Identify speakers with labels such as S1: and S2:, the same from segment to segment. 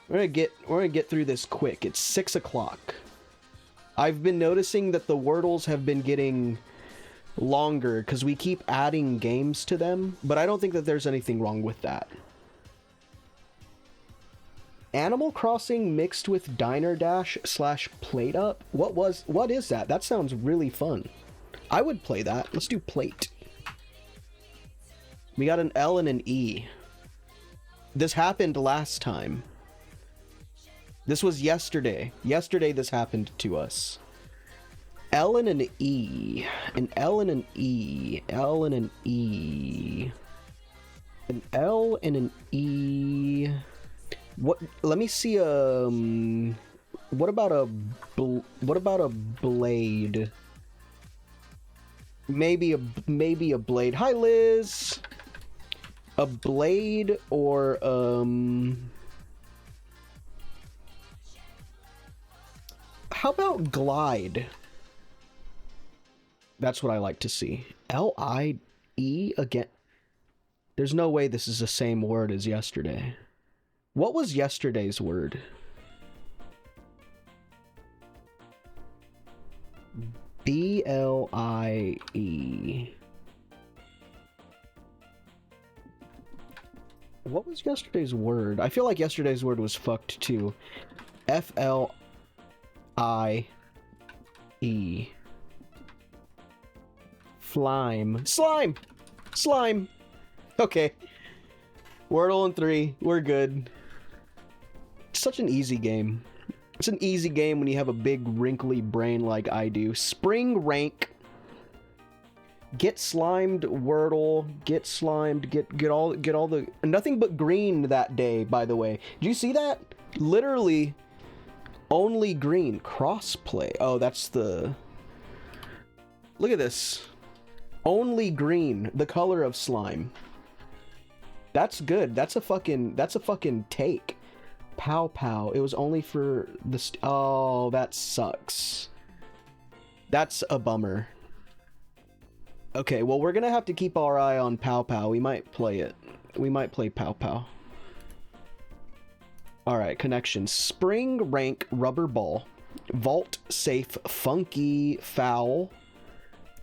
S1: We're gonna get through this quick. It's 6 o'clock. I've been noticing that the Wordles have been getting longer because we keep adding games to them, but I don't think that there's anything wrong with that. Animal Crossing mixed with Diner Dash / Plate Up? What is that? That sounds really fun. I would play that. Let's do Plate. We got an L and an E. This happened last time. This was yesterday. Yesterday this happened to us. L and an E. An L and an E. L and an E. An L and an E. What? Let me see. What about a blade? Maybe a blade. Hi, Liz. A blade or how about glide? That's what I like to see. L-I-E again. There's no way this is the same word as yesterday. What was yesterday's word? B-L-I-E. What was yesterday's word? I feel like yesterday's word was fucked too. F-L-I-E. Flime. Slime! Slime! Okay. Wordle in 3. We're good. It's such an easy game. It's an easy game when you have a big wrinkly brain like I do. Spring rank. Get slimed, Wordle. Get slimed. Get all the nothing but green that day, by the way. Did you see that? Literally only green. Crossplay. Oh, that's the... Look at this. Only green, the color of slime. That's good. That's a fucking take. Pow pow. It was only for the oh, that sucks. That's a bummer. Okay, well, we're gonna have to keep our eye on Pow Pow. We might play it. We might play Pow Pow. Alright, connections. Spring rank rubber ball. Vault safe funky foul.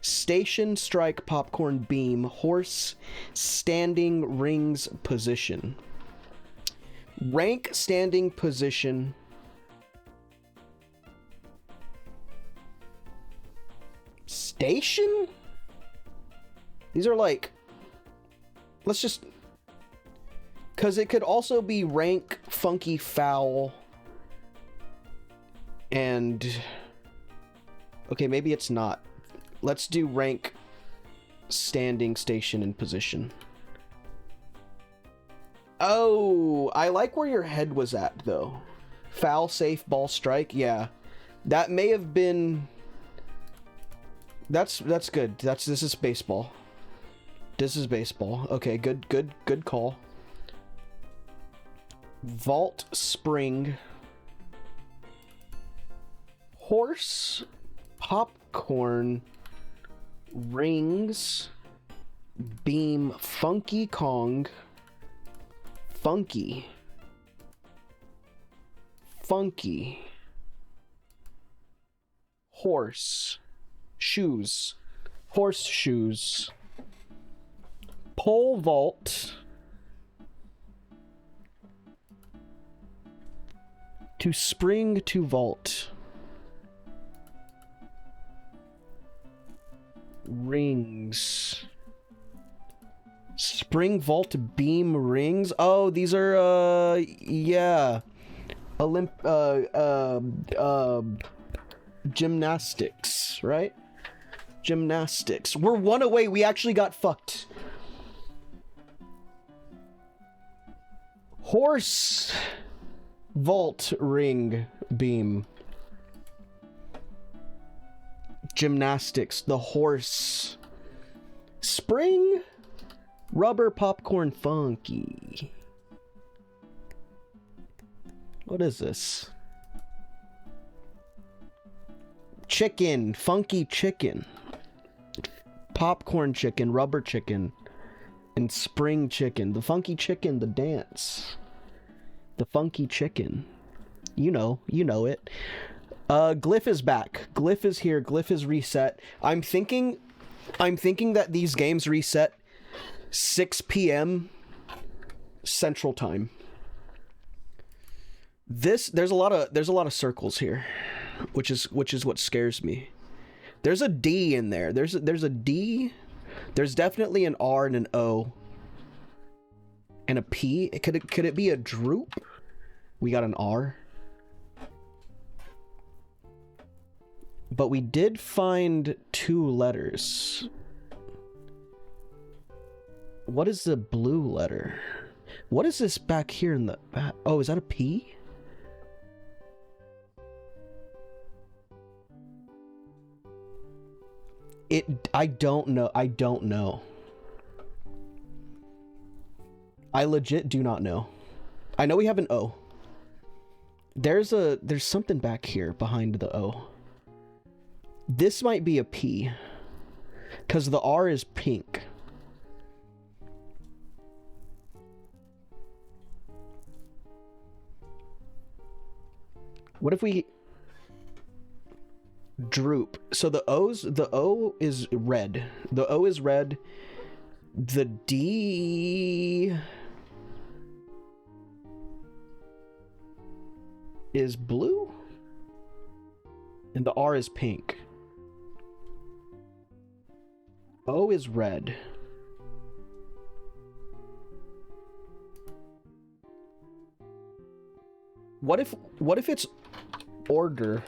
S1: Station strike popcorn beam. Horse standing rings position. Rank standing position. Station? These are like... Let's just... Because it could also be rank funky foul. And... Okay, maybe it's not. Let's do rank standing station and position. Oh, I like where your head was at, though. Foul, safe, ball, strike. Yeah. That may have been... That's good. This is baseball. This is baseball. Okay, good call. Vault spring. Horse popcorn rings beam funky Kong. Funky horse shoes, horseshoes, pole vault, to spring to vault, rings, spring vault beam rings. Oh, these are yeah, gymnastics, right? Gymnastics. We're one away. We actually got fucked. Horse vault ring beam. Gymnastics. The horse. Spring rubber popcorn funky. What is this? Chicken. Funky chicken. Popcorn chicken. Rubber chicken. And spring chicken. The funky chicken. The dance. The funky chicken. You know it. Glyph is back. Glyph is here. Glyph is reset. I'm thinking that these games reset 6 p.m. Central Time. There's a lot of circles here, which is what scares me. There's a D in there. There's a D. There's definitely an R and an O. And a P. Could it be a droop? We got an R. But we did find 2 letters. What is the blue letter? What is this back here in the back? Oh, is that a P? I don't know. I legit do not know. I know we have an O. There's something back here behind the O. This might be a P. Because the R is pink. What if we droop? So the O is red. The O is red. The D is blue. And the R is pink. O is red. What if it's order?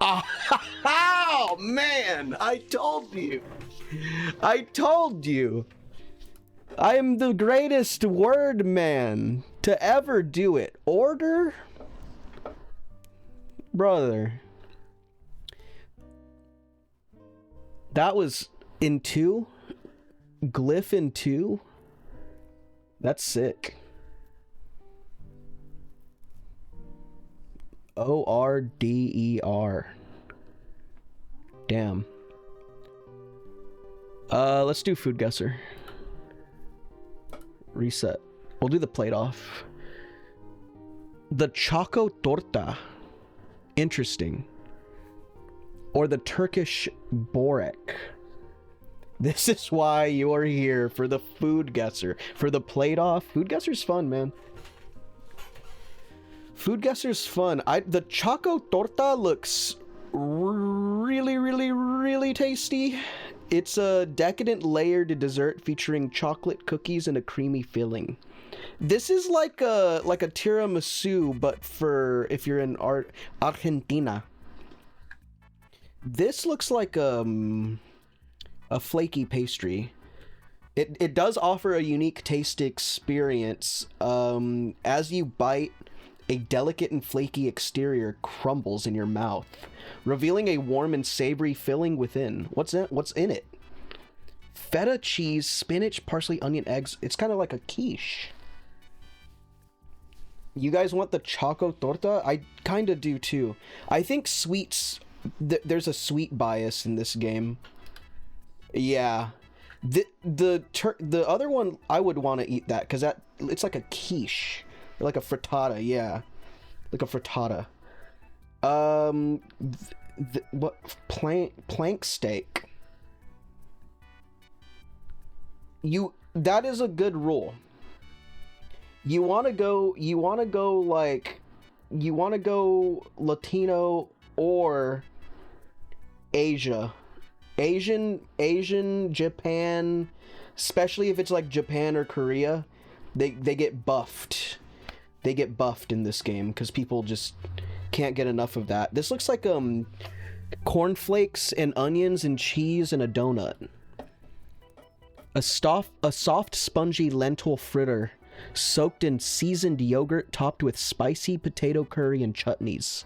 S1: Oh man, I told you. I am the greatest word man to ever do it. Order? Brother. That was in 2. Glyph in 2. That's sick. O-R-D-E-R. Damn. Let's do food guesser. Reset. We'll do the plate off. The Choco Torta. Interesting. Or the Turkish Borek. This is why you're here, for the food guesser. For the plate off. Food guesser's fun, man. Food guesser's fun. The Choco Torta looks really tasty. It's a decadent layered dessert featuring chocolate cookies and a creamy filling. This is like a tiramisu, but for if you're in Argentina. This looks like a flaky pastry. It does offer a unique taste experience. As you bite, a delicate and flaky exterior crumbles in your mouth, revealing a warm and savory filling within. What's in it? Feta cheese, spinach, parsley, onion, eggs. It's kind of like a quiche. You guys want the Choco Torta? I kind of do too. I think sweets... there's a sweet bias in this game. Yeah. The other one, I would want to eat that, because it's like a quiche. Or like a frittata, yeah. Like a frittata. What? Plank steak. That is a good rule. You want to go Latino or Asian, Japan, especially if it's like Japan or Korea, they get buffed. They get buffed in this game because people just can't get enough of that. This looks like cornflakes and onions and cheese and a donut. A soft spongy lentil fritter soaked in seasoned yogurt topped with spicy potato curry and chutneys.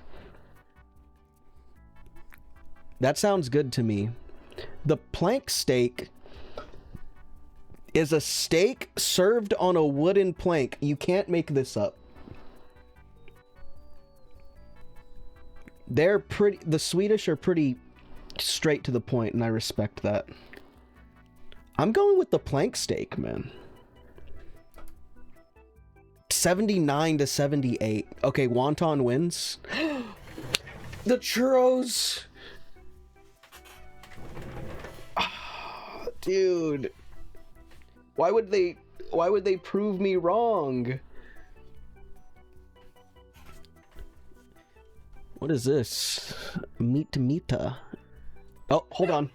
S1: That sounds good to me. The plank steak is a steak served on a wooden plank. You can't make this up. The Swedish are pretty straight to the point, and I respect that. I'm going with the plank steak, man. 79 to 78. Okay, wonton wins. The churros. Dude. Why would they prove me wrong? What is this? Meat-mita. Oh, hold on.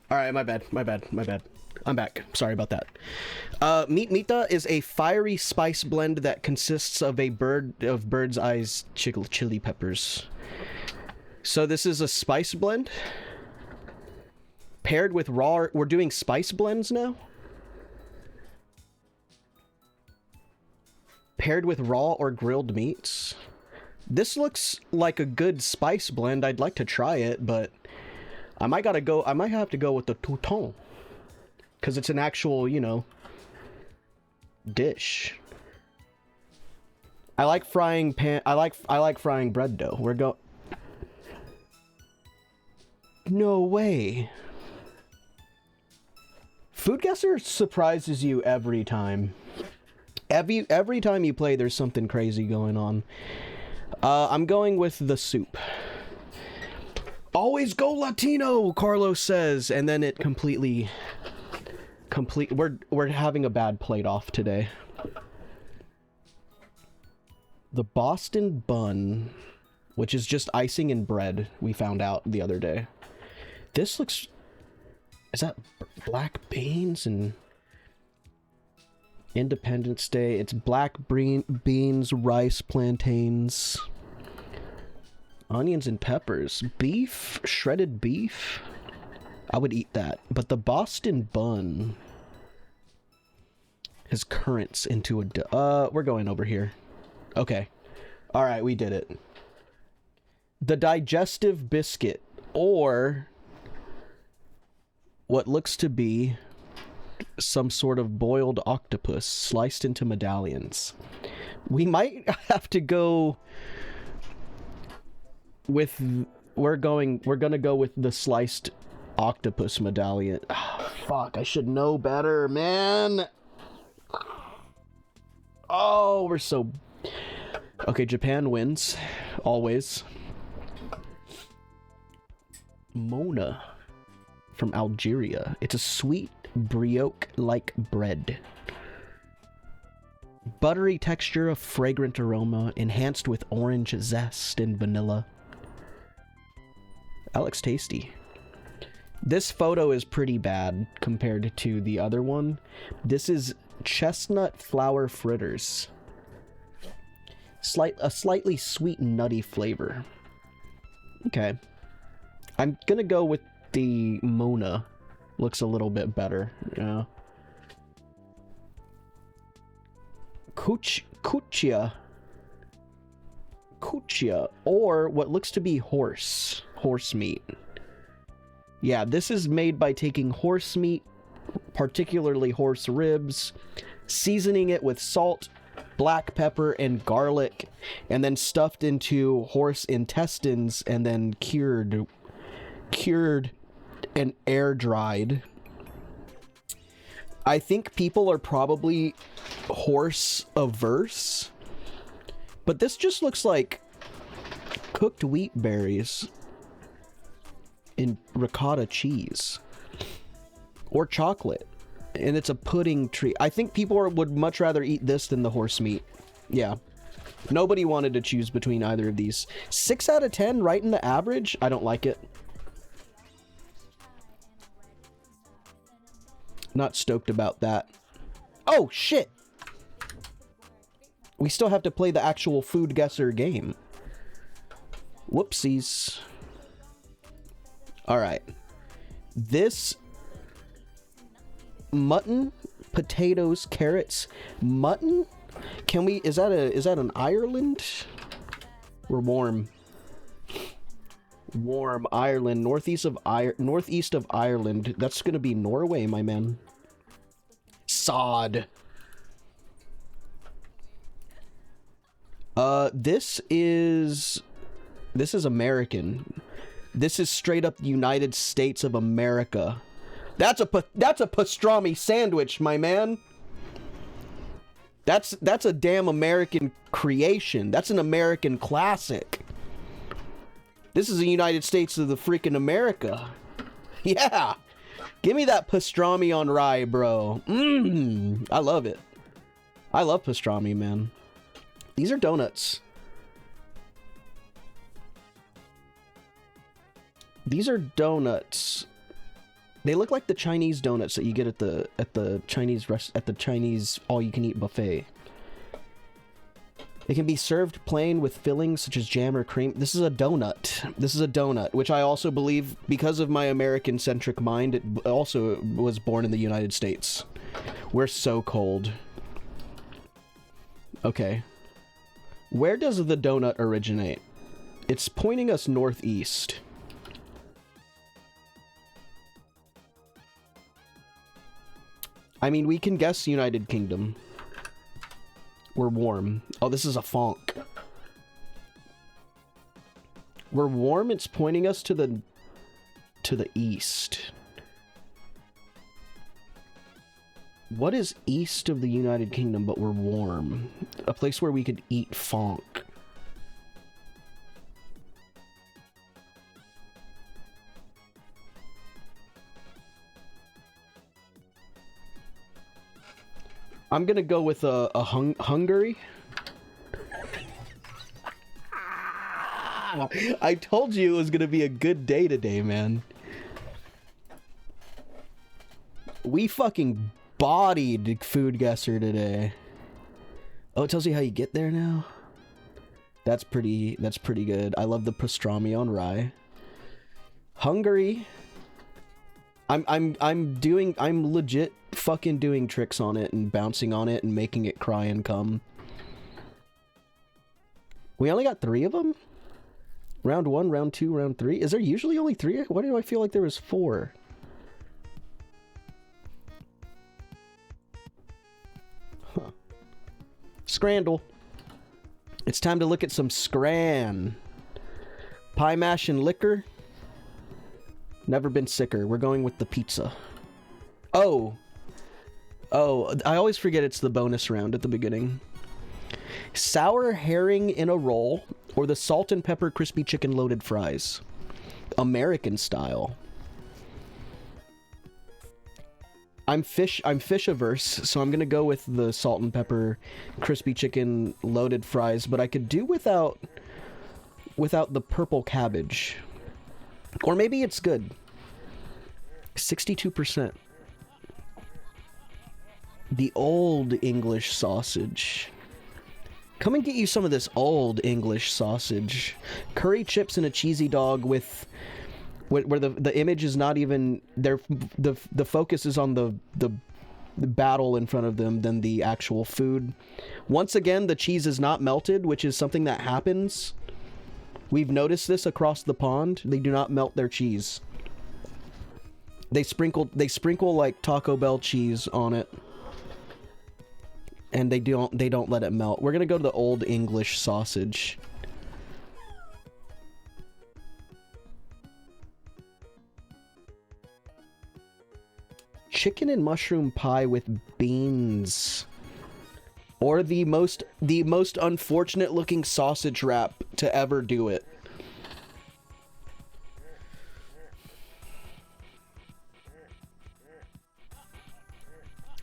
S1: All right, my bad. I'm back. Sorry about that. Meat-mita is a fiery spice blend that consists of bird's eyes chili peppers. So this is a spice blend paired with raw. We're doing spice blends now. Paired with raw or grilled meats. This looks like a good spice blend. I'd like to try it, but I might have to go with the touton, because it's an actual, you know, dish. I like frying I like frying bread dough. No way. Food Guesser surprises you every time. Every time you play, there's something crazy going on. I'm going with the soup. Always go Latino, Carlos says, and then it we're having a bad plate off today. The Boston bun, which is just icing and bread, we found out the other day. This looks, is that black beans and Independence Day? It's black beans, rice, plantains, onions and peppers, beef, shredded beef. I would eat that. But the Boston bun has currants into a we're going over here. Okay. All right, we did it. The digestive biscuit, or what looks to be some sort of boiled octopus sliced into medallions. We might have to go with, we're gonna go with the sliced octopus medallion. Oh, fuck, I should know better, man. Oh, we're so... Okay, Japan wins. Always. Mona from Algeria. It's a sweet brioche-like bread. Buttery texture, a fragrant aroma, enhanced with orange zest and vanilla. That looks tasty. This photo is pretty bad compared to the other one. This is chestnut flour fritters. A slightly sweet and nutty flavor. Okay. I'm gonna go with the Mona. Looks a little bit better. Yeah. Kuchia, or what looks to be horse meat. Yeah, this is made by taking horse meat, particularly horse ribs, seasoning it with salt, black pepper, and garlic, and then stuffed into horse intestines and then cured and air dried. I think people are probably horse averse, but this just looks like cooked wheat berries in ricotta cheese or chocolate, and it's a pudding treat. I think people would much rather eat this than the horse meat. Yeah, nobody wanted to choose between either of these. 6 out of 10, right in the average. I don't like it. Not stoked about that. Oh shit, we still have to play the actual food guesser game. Whoopsies. All right, this mutton, potatoes, carrots, mutton. Can we? Is that an Ireland? We're warm. Warm Ireland, northeast of Ireland. That's gonna be Norway, my man. Sod. This is American. This is straight up United States of America. That's a pastrami sandwich, my man. That's a damn American creation. That's an American classic. This is the United States of the freaking America. Yeah. Give me that pastrami on rye, bro. I love it. I love pastrami, man. These are donuts. These are donuts. They look like the Chinese donuts that you get at the Chinese all-you-can-eat buffet. It can be served plain with fillings such as jam or cream. This is a donut. This is a donut, which I also believe, because of my American-centric mind, it also was born in the United States. We're so cold. Okay. Where does the donut originate? It's pointing us northeast. I mean, we can guess United Kingdom. We're warm. Oh, this is a funk. We're warm. It's pointing us to the east. What is east of the United Kingdom, but we're warm? A place where we could eat funk. I'm gonna go with Hungary. I told you it was gonna be a good day today, man. We fucking bodied Food Guesser today. Oh, it tells you how you get there now. That's pretty good. I love the pastrami on rye. Hungary. I'm legit fucking doing tricks on it and bouncing on it and making it cry and come. We only got 3 of them? Round 1, round 2, round 3? Is there usually only 3? Why do I feel like there was 4? Huh. Scrandle. It's time to look at some scran. Pie mash and liquor. Never been sicker. We're going with the pizza. Oh, I always forget it's the bonus round at the beginning. Sour herring in a roll, or the salt and pepper crispy chicken loaded fries. American style. I'm fish averse, so I'm gonna go with the salt and pepper crispy chicken loaded fries, but I could do without the purple cabbage. Or maybe it's good. 62%. The Old English sausage. Come and get you some of this Old English sausage. Curry chips and a cheesy dog with where the image is not even there. The focus is on the battle in front of them than the actual food. Once again, the cheese is not melted, which is something that happens. We've noticed this across the pond. They do not melt their cheese. They sprinkle like Taco Bell cheese on it. And they don't let it melt. We're gonna go to the Old English sausage. Chicken and mushroom pie with beans. Or the most unfortunate looking sausage wrap to ever do it.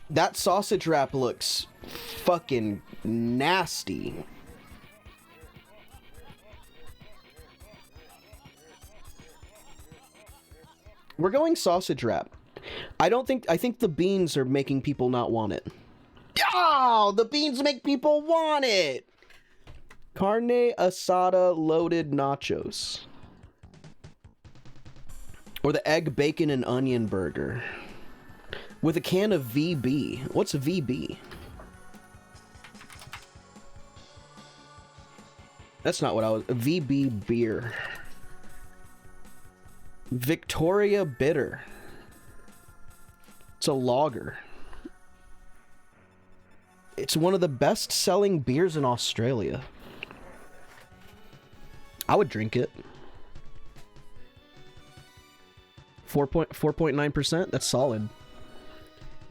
S1: That sausage wrap looks fucking nasty. We're going sausage wrap. I think the beans are making people not want it. Oh, the beans make people want it. Carne asada loaded nachos. Or the egg, bacon, and onion burger. With a can of VB. What's VB? That's not what I was... VB beer. Victoria Bitter. It's a lager. It's one of the best-selling beers in Australia. I would drink it. 4.9%? That's solid.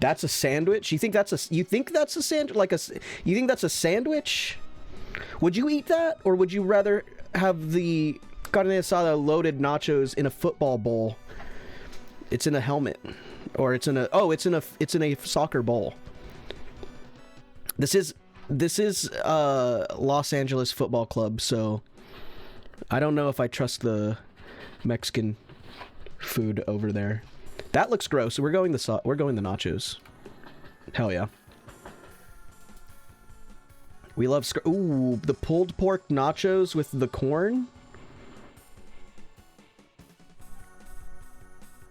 S1: That's a sandwich? You think that's a sandwich? You think that's a sandwich? Would you eat that? Or would you rather have the carne asada loaded nachos in a football bowl? It's in a helmet. Or it's in a soccer bowl. This is Los Angeles Football Club, so I don't know if I trust the Mexican food over there. That looks gross. We're going the nachos. Hell yeah. We love ooh, the pulled pork nachos with the corn.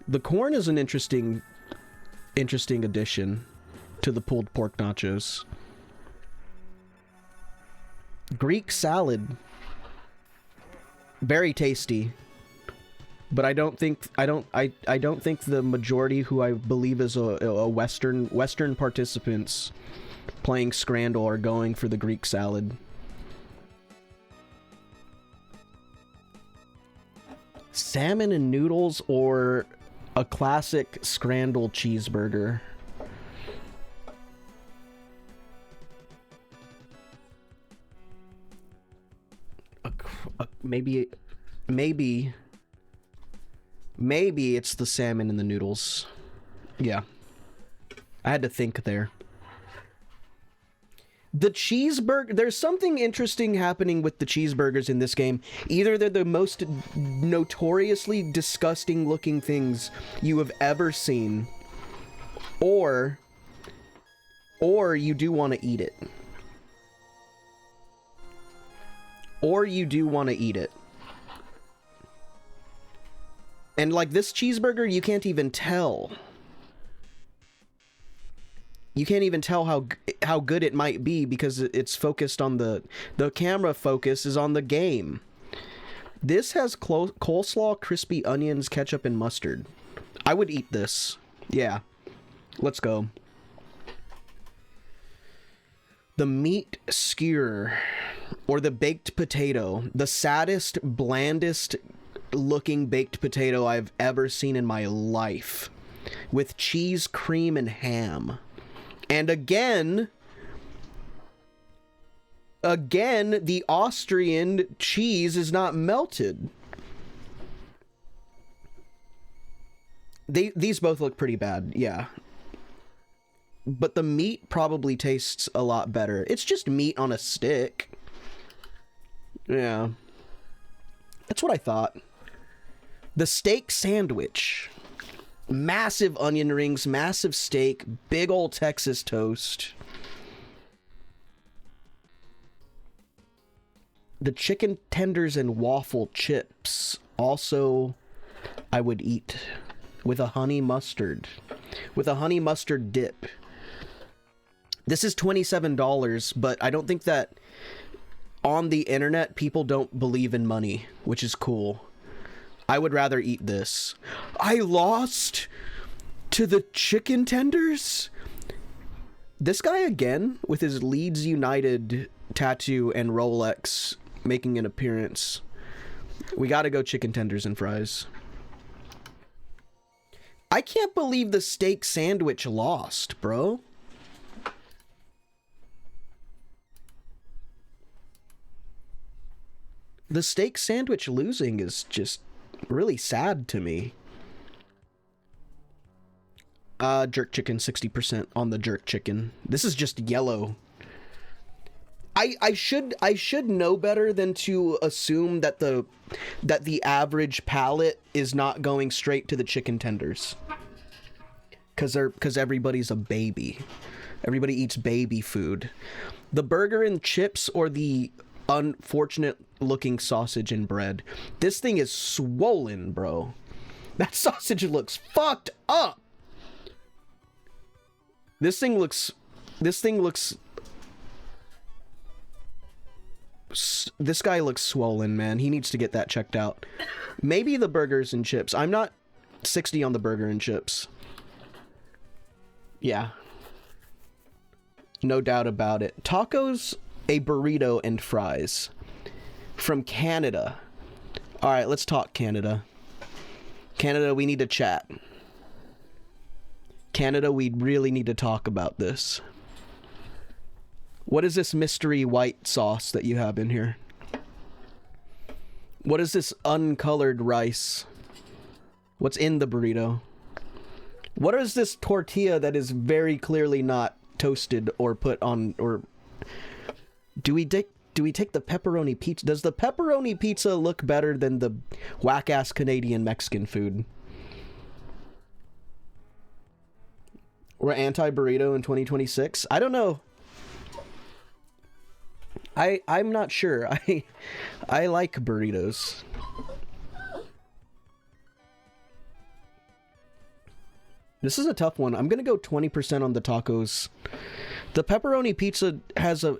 S1: The corn is an interesting addition to the pulled pork nachos. Greek salad. Very tasty. But I don't think the majority who I believe is a Western participants playing Scrandle are going for the Greek salad. Salmon and noodles or a classic Scrandle cheeseburger. Maybe it's the salmon and the noodles. Yeah. I had to think there. The cheeseburger... There's something interesting happening with the cheeseburgers in this game. Either they're the most notoriously disgusting looking things you have ever seen, or you do want to eat it. Or you do want to eat it. And like this cheeseburger, you can't even tell. You can't even tell how good it might be because it's focused on the camera focus is on the game. This has coleslaw, crispy onions, ketchup, and mustard. I would eat this. Yeah. Let's go. The meat skewer, or the baked potato. The saddest, blandest looking baked potato I've ever seen in my life. With cheese, cream, and ham. And again, the Austrian cheese is not melted. These both look pretty bad, yeah. but the meat probably tastes a lot better. It's just meat on a stick. Yeah. That's what I thought. The steak sandwich. Massive onion rings, massive steak, big old Texas toast. The chicken tenders and waffle chips. Also, I would eat with a honey mustard. With a honey mustard dip. This is $27, but I don't think that on the internet people don't believe in money, which is cool. I would rather eat this. I lost to the chicken tenders? This guy again, with his Leeds United tattoo and Rolex making an appearance. We gotta go chicken tenders and fries. I can't believe the steak sandwich lost, bro. The steak sandwich losing is just really sad to me. Jerk chicken, 60% on the jerk chicken. This is just yellow. I should know better than to assume that the average palate is not going straight to the chicken tenders. Cause everybody's a baby. Everybody eats baby food. The burger and chips or the unfortunate looking sausage and bread. This thing is swollen, bro. That sausage looks fucked up. This thing looks this guy looks swollen, man. He needs to get that checked out. Maybe the burgers and chips. I'm not 60 on the burger and chips. Yeah. No doubt about it. Tacos, a burrito, and fries. From Canada. Alright, let's talk Canada. Canada, we need to chat. Canada, we really need to talk about this. What is this mystery white sauce that you have in here? What is this uncolored rice? What's in the burrito? What is this tortilla that is very clearly not toasted or put on, or do we take the pepperoni pizza? Does the pepperoni pizza look better than the whack-ass Canadian Mexican food? We're anti-burrito in 2026? I don't know. I'm not sure. I like burritos. This is a tough one. I'm gonna go 20% on the tacos. The pepperoni pizza has an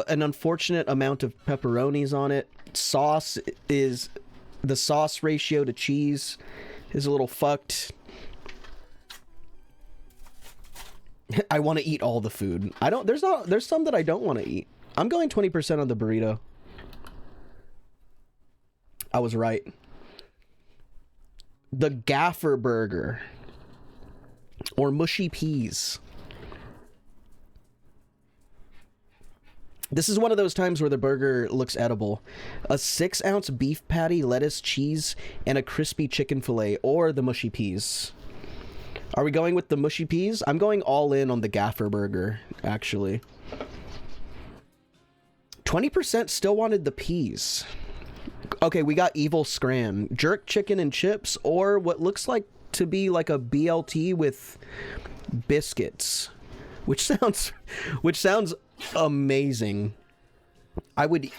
S1: unfortunate amount of pepperonis on it. The sauce ratio to cheese is a little fucked. I want to eat all the food. There's some that I don't want to eat. I'm going 20% on the burrito. I was right. The Gaffer Burger. Or mushy peas. This is one of those times where the burger looks edible. A 6-ounce beef patty, lettuce, cheese, and a crispy chicken fillet, or the mushy peas. Are we going with the mushy peas? I'm going all in on the Gaffer Burger, actually. 20% still wanted the peas. Okay, we got Evil Scran. Jerk chicken and chips, or what looks like to be like a BLT with biscuits. Which sounds amazing. I would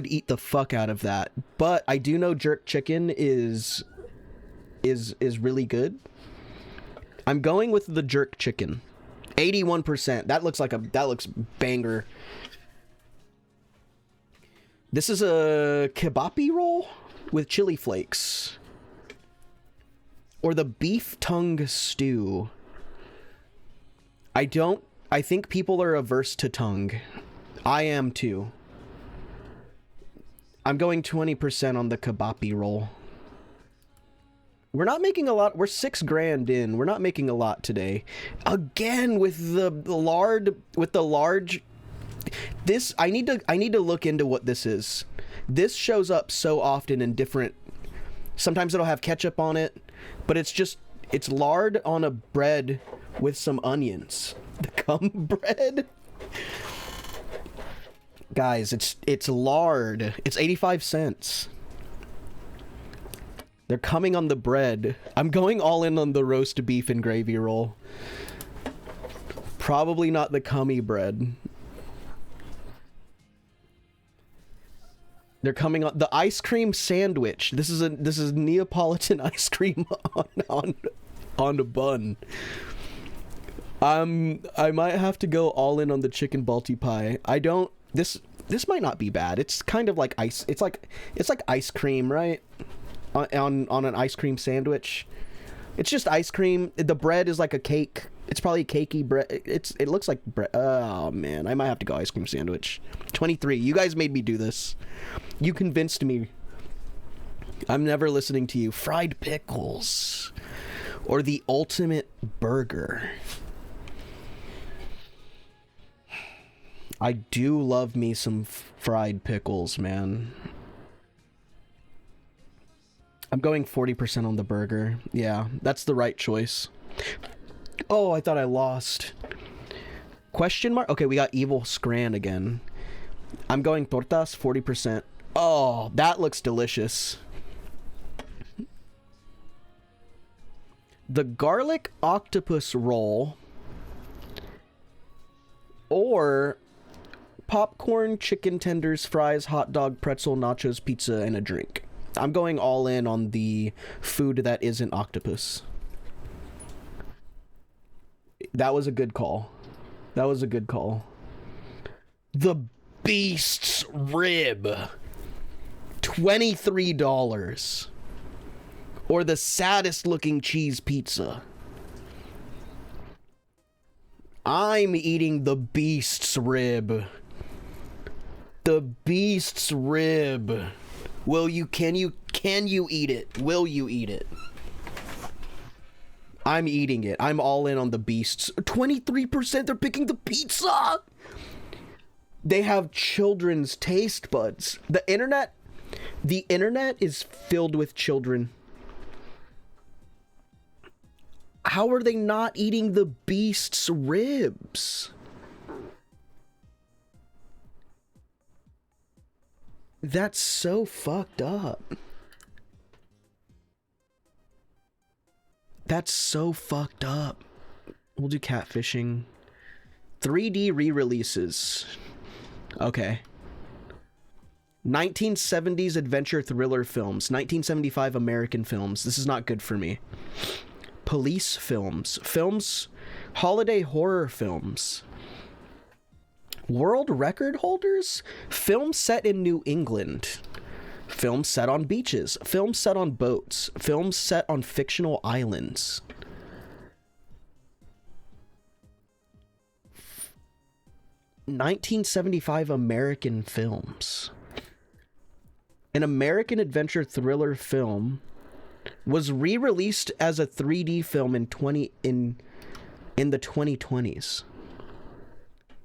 S1: eat the fuck out of that. But I do know jerk chicken is really good. I'm going with the jerk chicken. 81%. That looks banger. This is a kebapi roll with chili flakes. Or the beef tongue stew. I think people are averse to tongue. I am too. I'm going 20% on the kebapi roll. We're not making a lot. We're $6,000 in. We're not making a lot today. Again with the large. This I need to look into what this is. This shows up so often in different. Sometimes it'll have ketchup on it, but it's It's lard on a bread with some onions. The cum bread? Guys, it's lard. It's 85 cents. They're coming on the bread. I'm going all in on the roast beef and gravy roll. Probably not the cummy bread. They're coming on the ice cream sandwich. This is Neapolitan ice cream on a bun. I might have to go all in on the chicken balti pie. This might not be bad. It's kind of like ice. It's like ice cream, right? On an ice cream sandwich. It's just ice cream. The bread is like a cake. It's probably cakey bread. It looks like bread. Oh man, I might have to go ice cream sandwich. 23. You guys made me do this. You convinced me. I'm never listening to you. Fried pickles. Or the ultimate burger. I do love me some fried pickles, man. I'm going 40% on the burger. Yeah, that's the right choice. Oh, I thought I lost. Question mark? Okay, we got Evil Scran again. I'm going tortas, 40%. Oh, that looks delicious. The garlic octopus roll. Or popcorn, chicken tenders, fries, hot dog, pretzel, nachos, pizza, and a drink. I'm going all in on the food that isn't octopus. That was a good call. That was a good call. The Beast's Rib. $23. Or the saddest looking cheese pizza. I'm eating the Beast's Rib. The Beast's Rib. Can you eat it? Will you eat it? I'm eating it. I'm all in on the Beasts. 23%, they're picking the pizza! They have children's taste buds. The internet is filled with children. How are they not eating the Beast's ribs? That's so fucked up. That's so fucked up. We'll do catfishing. 3D re-releases. Okay. 1970s adventure thriller films. 1975 American films. This is not good for me. Police films. Films. Holiday horror films. World record holders? Films set in New England. Films set on beaches. Films set on boats. Films set on fictional islands. (1975) American films. An American adventure thriller film was re-released as a 3D film in the 2020s.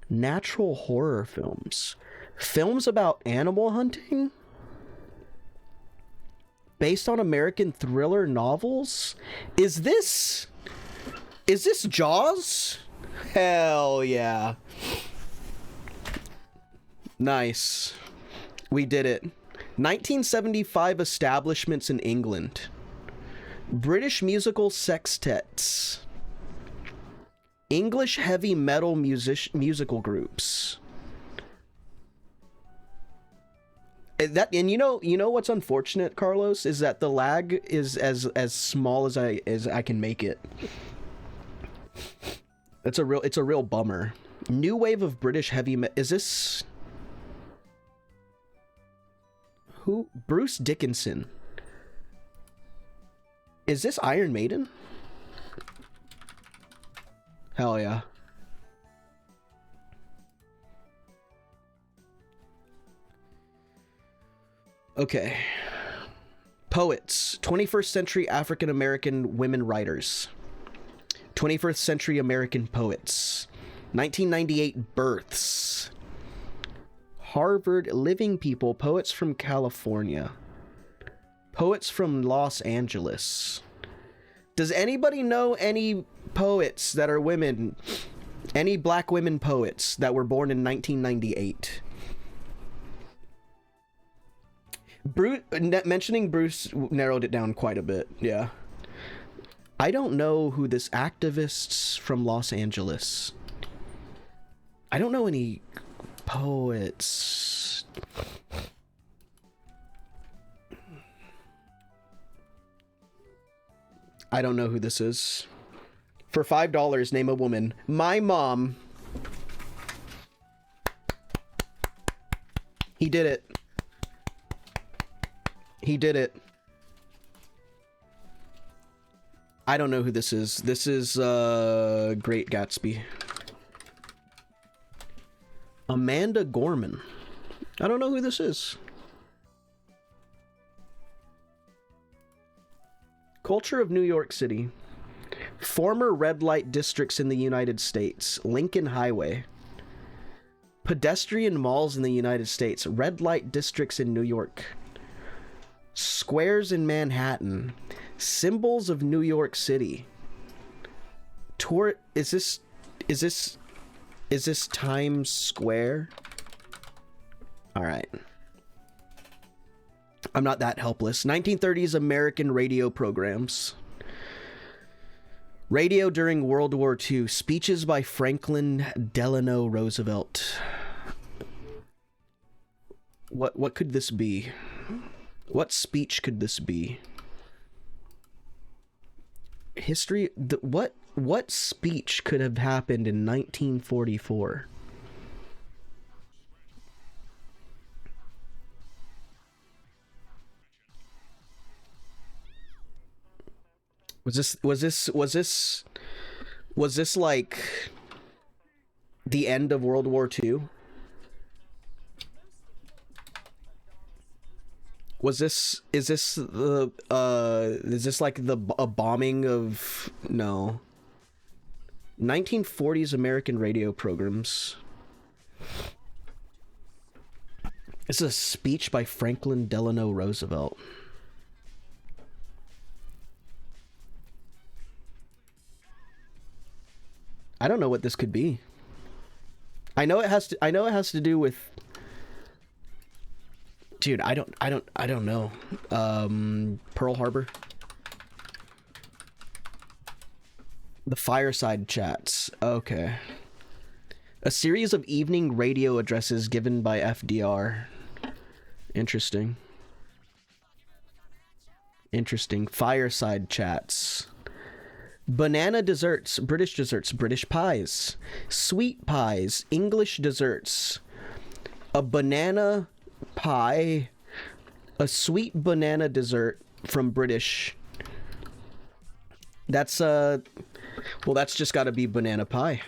S1: Natural horror films. Films about animal hunting? Based on American thriller novels? Is this Jaws? Hell yeah. Nice. We did it. 1975 establishments in England. British musical sextets. English heavy metal musical groups. And you know what's unfortunate, Carlos, is that the lag is as small as I can make it. It's a real bummer. New wave of British heavy metal. Is this who? Bruce Dickinson. Is this Iron Maiden? Hell yeah. Okay. Poets. 21st century African American women writers. 21st century American poets. 1998 births. Harvard living people. Poets from California. Poets from Los Angeles. Does anybody know any poets that are women? Any black women poets that were born in 1998? Mentioning Bruce narrowed it down quite a bit, yeah. I don't know who this activists from Los Angeles. I don't know any poets. I don't know who this is. For $5, name a woman. My mom. He did it. He did it. I don't know who this is. This is Great Gatsby. Amanda Gorman. I don't know who this is. Culture of New York City. Former red light districts in the United States. Lincoln Highway. Pedestrian malls in the United States. Red light districts in New York. Squares in Manhattan. Symbols of New York City. Tour. Is this Times Square? All right. I'm not that helpless. 1930s American radio programs. Radio during World War II. Speeches by Franklin Delano Roosevelt. What could this be? What speech could this be? History. What speech could have happened in 1944? Was this like the end of World War II? Is this like a bombing of, no. 1940s American radio programs. This is a speech by Franklin Delano Roosevelt. I don't know what this could be. I know it has to do with, dude, I don't know. Pearl Harbor. The fireside chats. Okay. A series of evening radio addresses given by FDR. Interesting. Interesting. Fireside chats. Banana desserts, British pies. Sweet pies, English desserts. A banana pie, a sweet banana dessert from British. That's well, that's just got to be banana pie.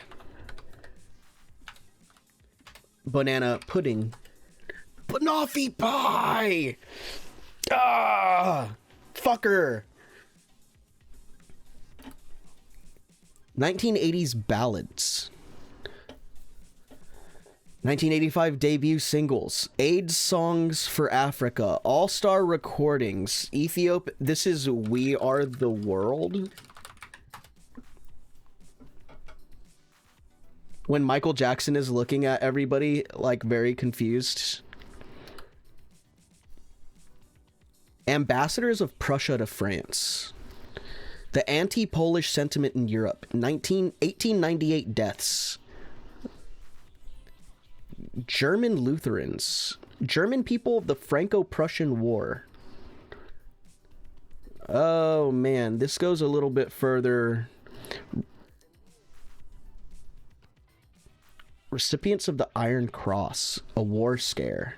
S1: Banana pudding. Banoffee pie. Ah, fucker. 1980s ballads. 1985 debut singles. AIDS songs for Africa. All-star recordings. Ethiopia. This is We Are the World. When Michael Jackson is looking at everybody like very confused. Ambassadors of Prussia to France. The anti-Polish sentiment in Europe. 1898 deaths. German Lutherans. German people of the Franco-Prussian War. Oh man, this goes a little bit further. Recipients of the Iron Cross. A war scare.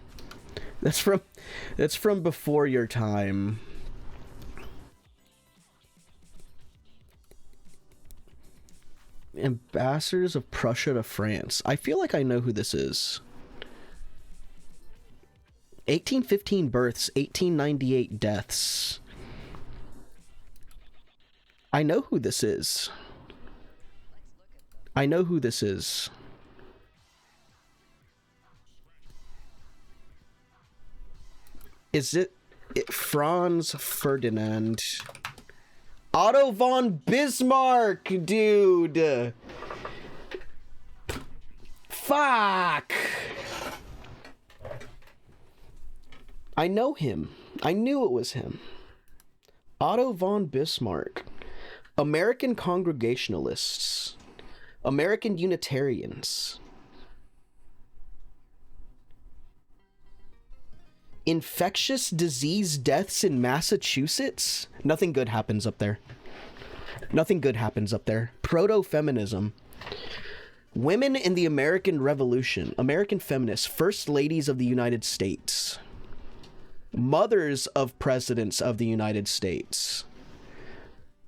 S1: That's from before your time. Ambassadors of Prussia to France. I feel like I know who this is. 1815 births, 1898 deaths. I know who this is. I know who this is. Is it Franz Ferdinand? Otto von Bismarck, dude. Fuck. I know him. I knew it was him. Otto von Bismarck. American Congregationalists. American Unitarians. Infectious disease deaths in Massachusetts? Nothing good happens up there. Nothing good happens up there. Proto-feminism. Women in the American Revolution. American feminists. First ladies of the United States. Mothers of presidents of the United States.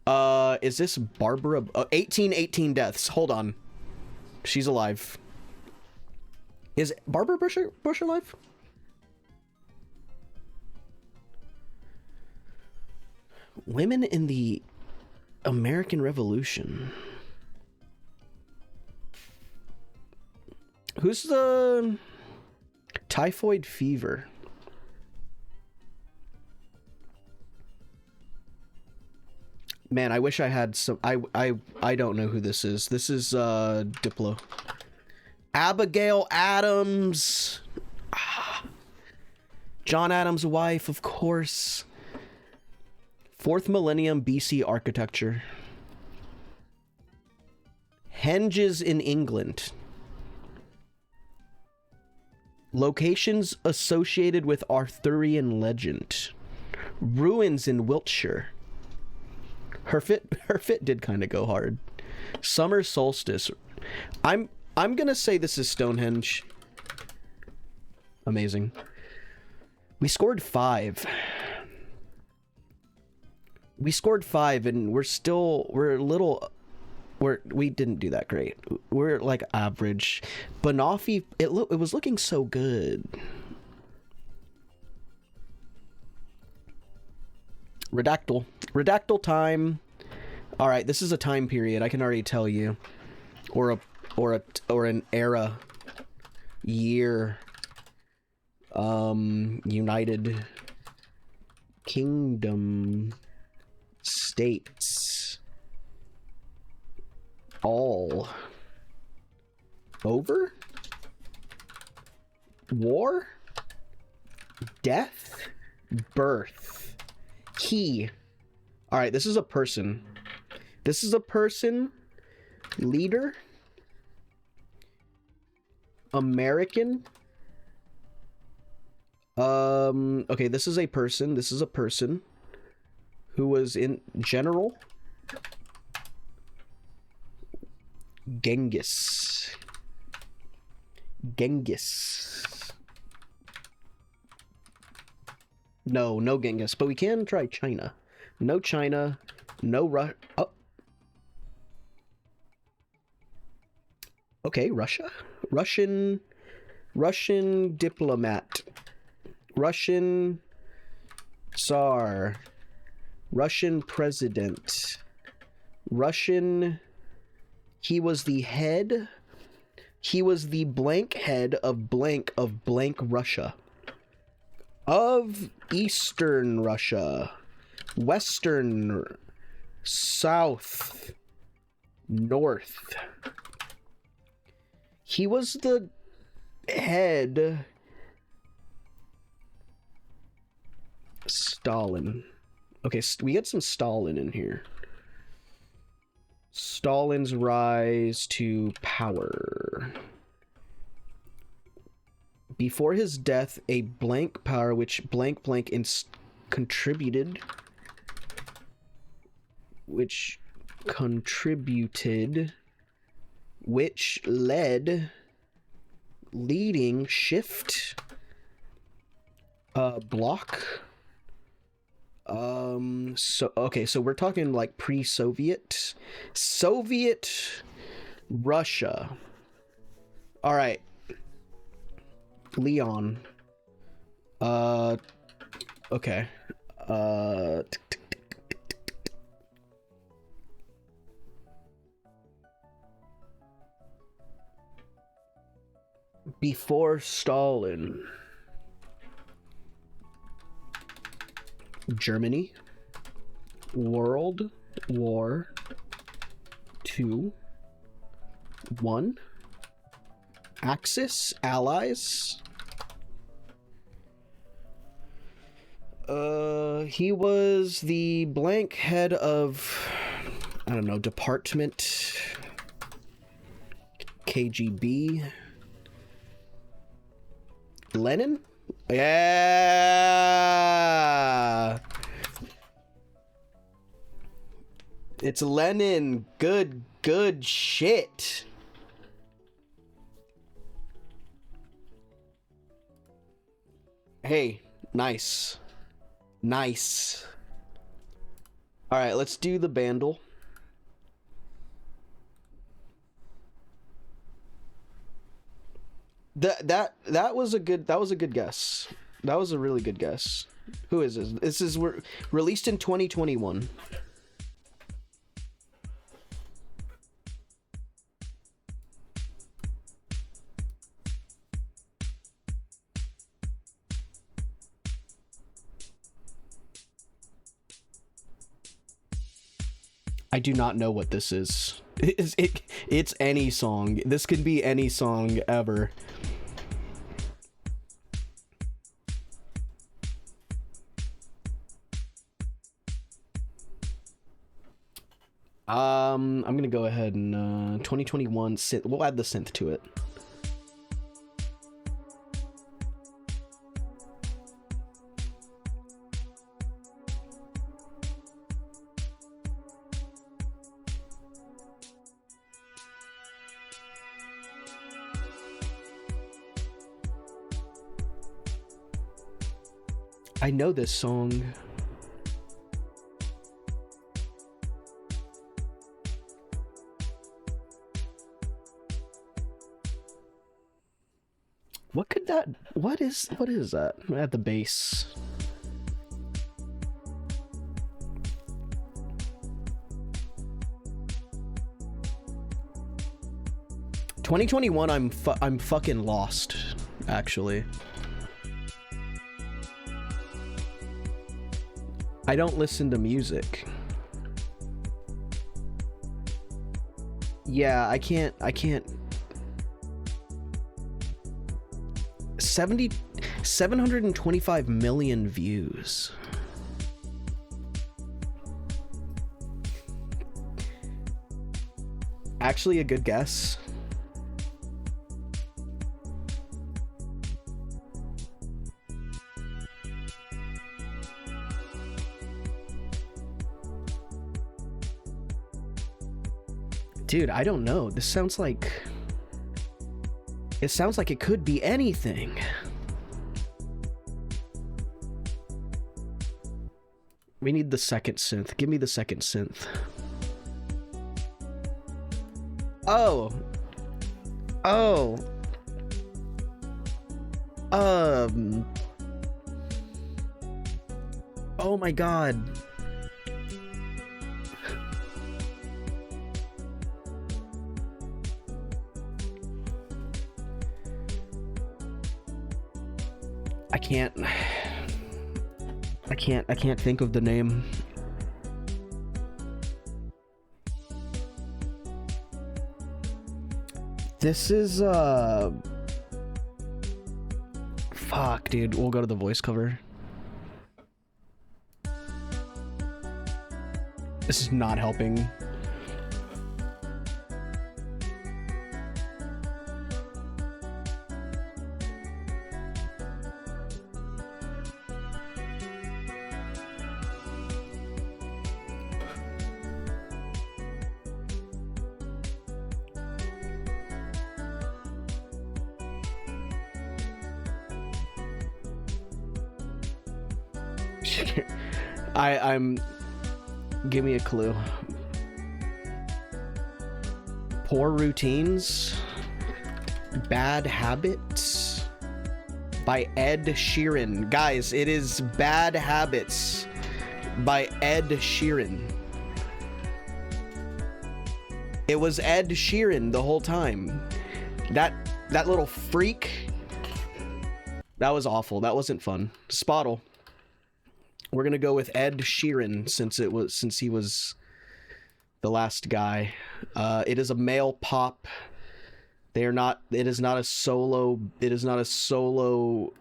S1: Is this Barbara? 1818 deaths. Hold on. She's alive. Is Barbara Bush alive? Women in the American Revolution. Who's the typhoid fever? Man, I wish I had some. I don't know who this is. This is Diplo. Abigail Adams. John Adams' wife, of course. 4th millennium BC architecture. Henges in England. Locations associated with Arthurian legend. Ruins in Wiltshire. Her fit did kind of go hard. Summer solstice. I'm gonna say this is Stonehenge. Amazing. We scored 5. We scored 5 and we didn't do that great. We're like average. Banoffee, it was looking so good. Redactyl time. All right, this is a time period. I can already tell you, or an era, year. United Kingdom, States. All. Over. War. Death. Birth. He. All right, this is a person. This is a person. Leader. American. Okay, this is a person. This is a person who was in general. Genghis. No Genghis, but we can try China. No China, no oh. Okay, Russia. Russian diplomat. Russian Tsar. Russian president. Russian. He was the head. He was the blank head of blank Russia. Of Eastern Russia. Western. South. North. He was the head. Stalin. Okay, we get some Stalin in here. Stalin's rise to power. Before his death, a blank power which blank contributed. Which led. Leading. Shift. Block. So we're talking like pre-Soviet. Soviet Russia. All right. Leon. Okay. Before Stalin. Germany. World. War 2 1 Axis Allies. He was the blank head of, I don't know, Department KGB. Lenin? Yeah! It's Lenin. Good shit. Hey, nice. Nice. Alright, let's do the bandle. That was a good guess. That was a really good guess. Who is this? This is released in 2021. I do not know what this is. It's any song. This could be any song ever. I'm gonna go ahead and 2021 synth. We'll add the synth to it. I know this song. What could that, what is that? At the base. "2021, I'm fucking lost, actually. I don't listen to music. Yeah, I can't 725 million views. Actually a good guess. Dude, I don't know. This sounds like... It sounds like it could be anything. We need the second synth. Give me the second synth. Oh. Oh. Oh my god. I can't think of the name. This is fuck, dude. We'll go to the voice cover. This is not helping. I'm... Give me a clue. Poor Routines? Bad Habits? By Ed Sheeran. Guys, it is Bad Habits by Ed Sheeran. It was Ed Sheeran the whole time. That little freak. That was awful. That wasn't fun. Spottle. We're gonna go with Ed Sheeran since he was The last guy. It is a male pop. They are not. It is not a solo. It is not a solo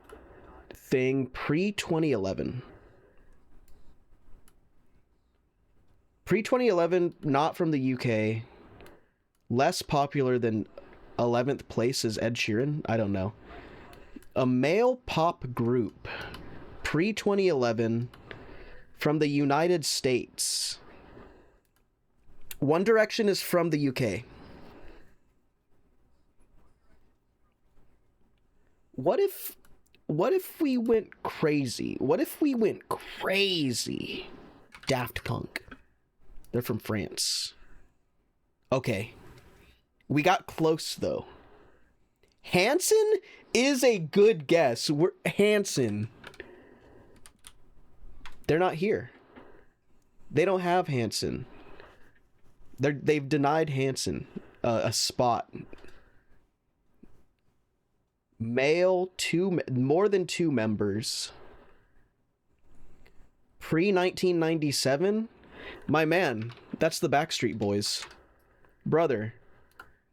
S1: thing. Pre 2011. Pre 2011. Not from the UK. Less popular than 11th place is Ed Sheeran. I don't know. A male pop group. Pre 2011. From the United States. One Direction is from the UK. What if we went crazy? What if we went crazy? Daft Punk. They're from France. Okay. We got close though. Hanson is a good guess. Hanson. They're not here. They don't have Hanson. They've denied Hanson a spot. Male, more than 2 members. Pre 1997. My man, that's the Backstreet Boys. Brother,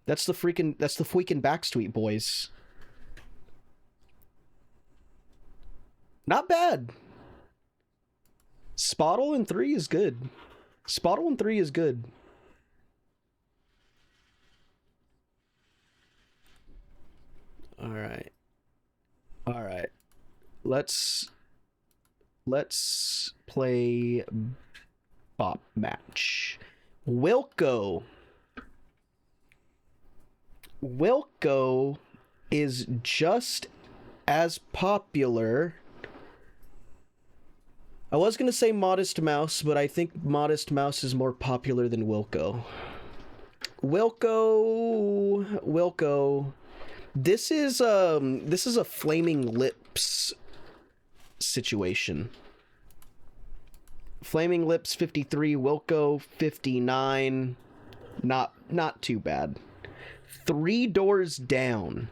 S1: that's the freaking Backstreet Boys. Not bad. Spottle in 3 is good. Spottle in 3 is good. All right. Let's play Bop Match. Wilco is just as popular. I was going to say Modest Mouse, but I think Modest Mouse is more popular than Wilco. Wilco. This is a Flaming Lips situation. Flaming Lips 53, Wilco 59. Not too bad. 3 Doors Down.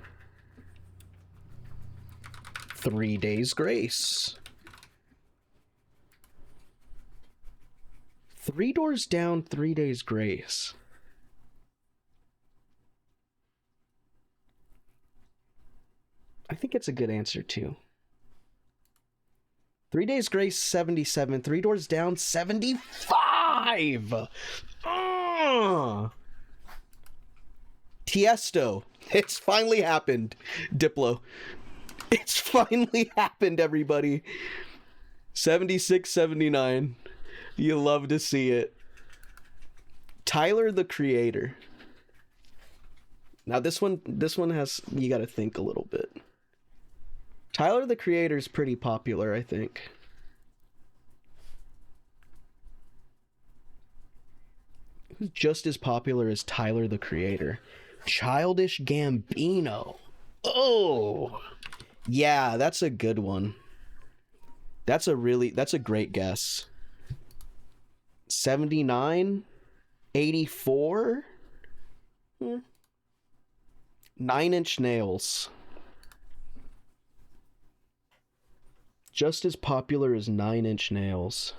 S1: 3 Days Grace. 3 Doors Down, 3 Days Grace. I think it's a good answer too. 3 Days Grace 77, 3 Doors Down 75. Tiesto, it's finally happened. Diplo, it's finally happened, everybody. 76, 79. You love to see it. Tyler the Creator. Now this one has, you got to think a little bit. Tyler the Creator is pretty popular, I think. Who's just as popular as Tyler the Creator? Childish Gambino. Oh, yeah, that's a good one. That's a great guess. 79, 84. 9 Inch Nails. Just as popular as 9 Inch Nails.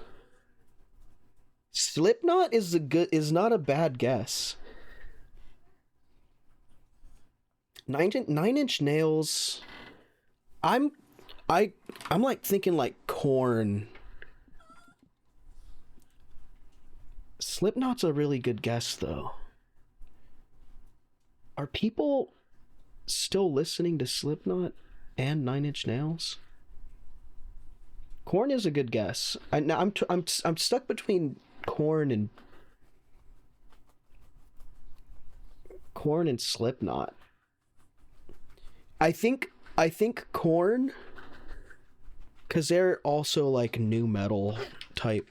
S1: Slipknot is not a bad guess. 9 Inch Nails. I'm like thinking like Korn. Slipknot's a really good guess though. Are people still listening to Slipknot and 9 Inch Nails? Korn is a good guess. I'm stuck between Korn and Slipknot. I think Korn, because they're also like new metal type.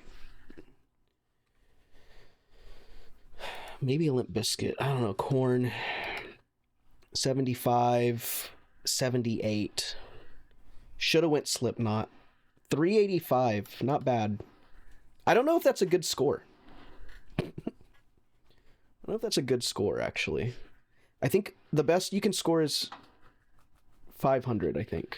S1: Maybe Limp Bizkit. I don't know. Korn. 75, 78. Should have went Slipknot. 385. Not bad. I don't know if that's a good score. I don't know if that's a good score, actually. I think the best you can score is 500, I think.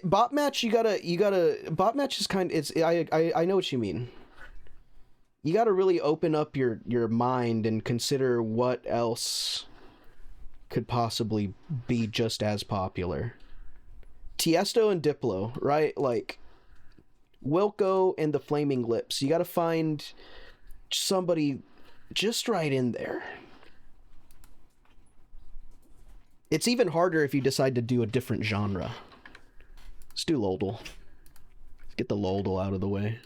S1: Bot match, you gotta bot match is kind of, I know what you mean. you got to really open up your mind and consider what else could possibly be just as popular. Tiesto and Diplo, right? Like Wilco and the Flaming Lips. You got to find somebody just right in there. It's even harder if you decide to do a different genre. Let's do Lodel. Let's get the Lodel out of the way.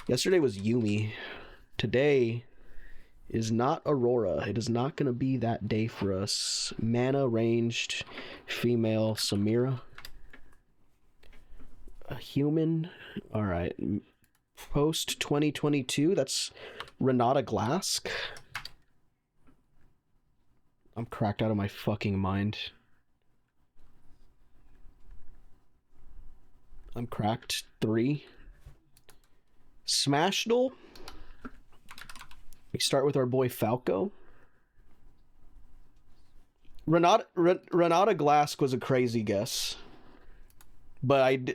S1: Yesterday was Yumi. Today is not Aurora. It is not going to be that day for us. Mana ranged female Samira. A human. All right. Post 2022. That's Renata Glask. I'm cracked out of my fucking mind. I'm cracked. 3. Smashdle. We start with our boy Falco. Renata Glask was a crazy guess. But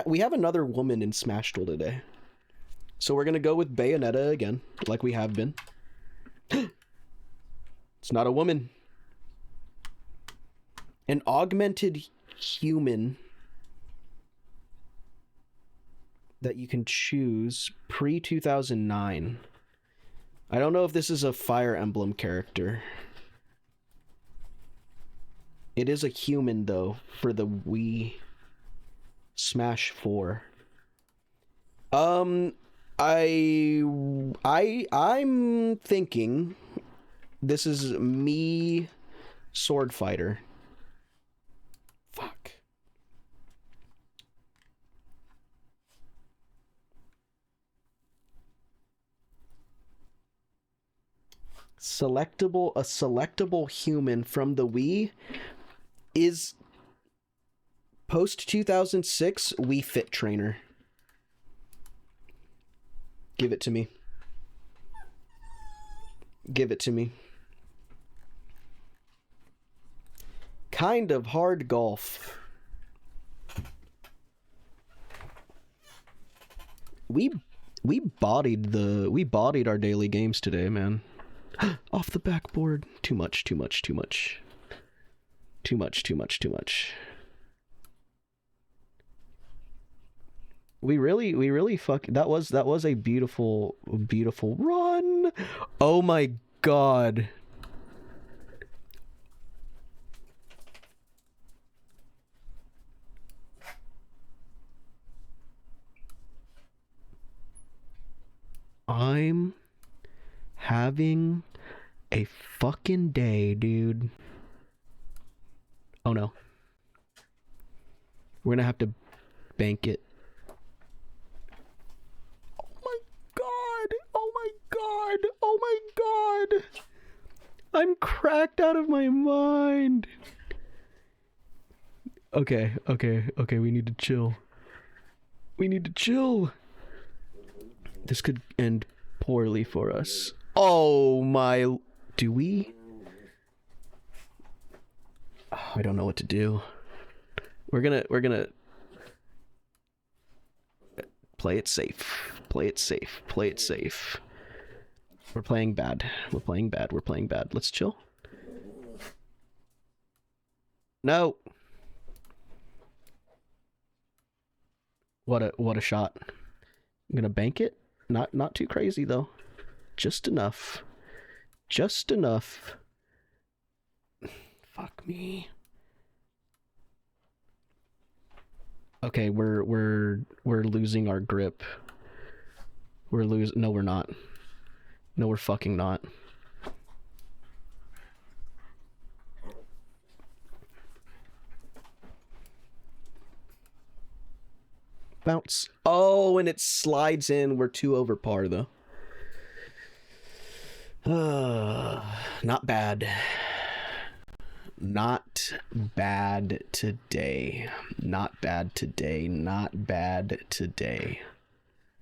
S1: we have another woman in Smashdle today. So we're gonna go with Bayonetta again, like we have been. It's not a woman. An augmented human that you can choose pre-2009. I don't know if this is a Fire Emblem character. It is a human though for the Wii Smash 4. I'm thinking this is me Sword Fighter. Fuck. A selectable human from the Wii is post 2006 Wii Fit Trainer. Give it to me. Give it to me. Kind of hard golf. We bodied our daily games today, man. Off the backboard. Too much. We really that was a beautiful run. Oh my god. I'm having a fucking day, dude. Oh no. We're gonna have to bank it. Oh my god. I'm cracked out of my mind. Okay, we need to chill. This could end poorly for us. Oh my... Do we? Oh, I don't know what to do. We're gonna play it safe. We're playing bad. Let's chill. No. What a shot. I'm gonna bank it. Not too crazy though. Just enough. Fuck me. Okay, we're losing our grip. No, we're not. No, we're fucking not. Bounce. Oh, and it slides in. We're 2 over par though. Not bad. Not bad today.